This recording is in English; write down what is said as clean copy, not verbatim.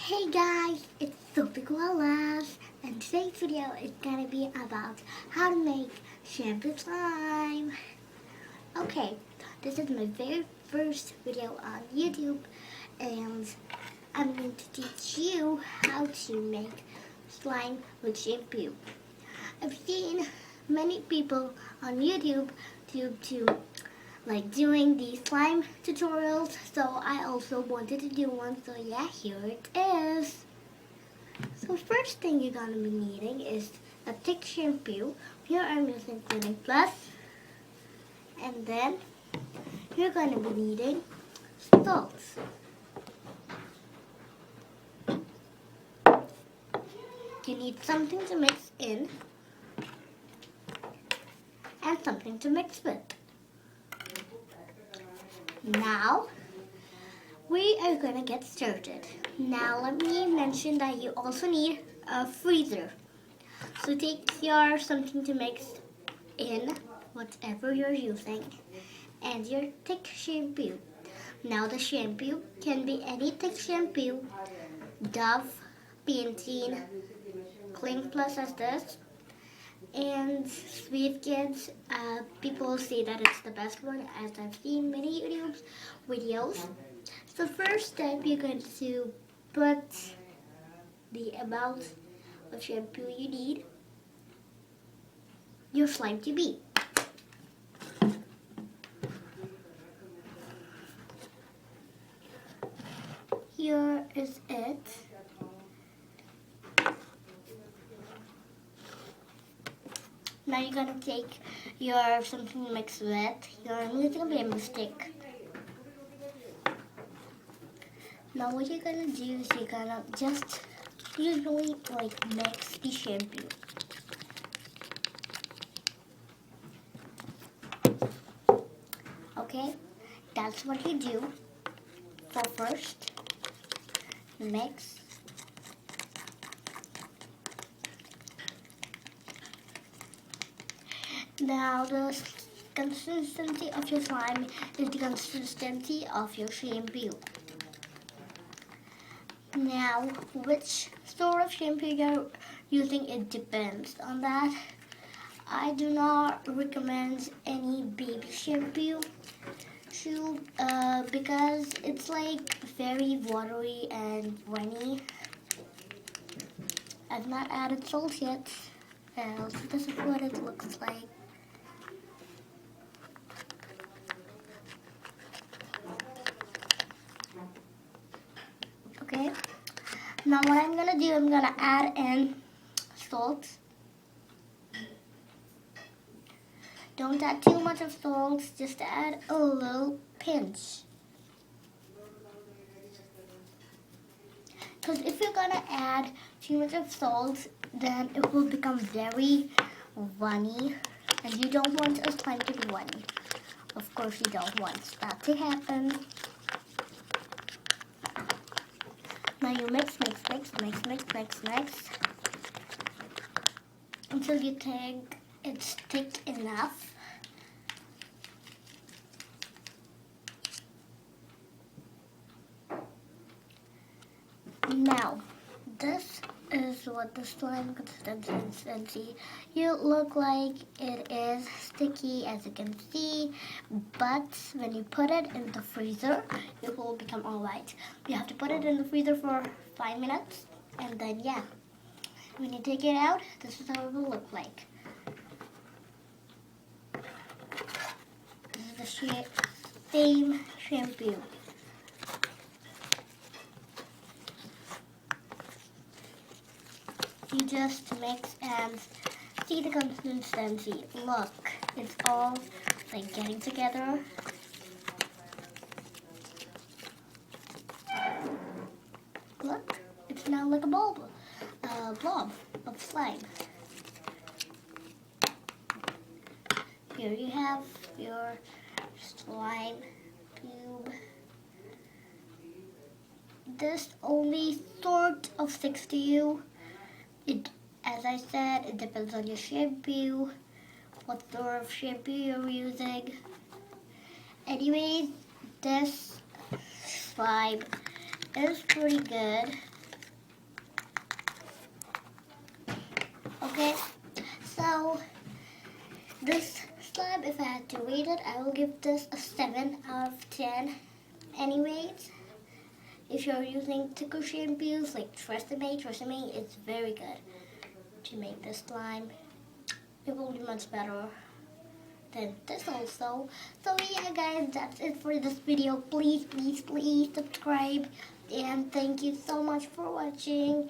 Hey guys, it's sophia, and today's video is gonna be about how to make shampoo slime. Okay, this is my very first video on YouTube, and I'm going to teach you how to make slime with shampoo. I've seen many people on YouTube doing these slime tutorials, so I also wanted to do one, so yeah, here it is. So first thing you're going to be needing is a thick shampoo. Here I'm using Clinic Plus, and then you're going to be needing salts. You need something to mix in and something to mix with. Now, we are going to get started. Now, let me mention that you also need a freezer. So take your something to mix in, whatever you're using, and your thick shampoo. Now, the shampoo can be any thick shampoo, Dove, Pantene, Clinic Plus as this, and Sweet Kids. People say that it's the best one, as I've seen many YouTube videos. So first step, you're going to put the amount of shampoo you need your slime to be. Here is it. Now you're going to take your something to mix with. I'm using a bamboo stick. Now what you're going to do is you're going to just usually mix the shampoo. Okay, that's what you do. So first, mix. Now the consistency of your slime is the consistency of your shampoo. Now, which sort of shampoo you're using, it depends on that. I do not recommend any baby shampoo because it's very watery and runny. I've not added salt yet, so this is what it looks like. Okay, now what I'm gonna do, I'm gonna add in salt. Don't add too much of salt, just add a little pinch. Because if you're gonna add too much of salt, then it will become very runny, and you don't want a slime to be runny. Of course, you don't want that to happen. Now you mix until you think it's thick enough. Now, this is what the slime consistency you look like. It is sticky, as you can see, but when you put it in the freezer, it will become alright. You have to put it in the freezer for 5 minutes, and then yeah, when you take it out, this is how it will look like. This is the same shampoo. You just mix and see the consistency. Look, it's all getting together. Look, it's now like a blob of slime. Here you have your slime tube. This only sort of sticks to you. As I said, it depends on your shampoo, what sort of shampoo you're using. Anyways, this slime is pretty good. Okay, so this slime, if I had to rate it, I will give this a 7 out of 10. Anyways, if you're using thicker shampoos like tresamme is very good to make this slime. It will be much better than this also. So yeah guys, that's it for this video. Please subscribe, and thank you so much for watching.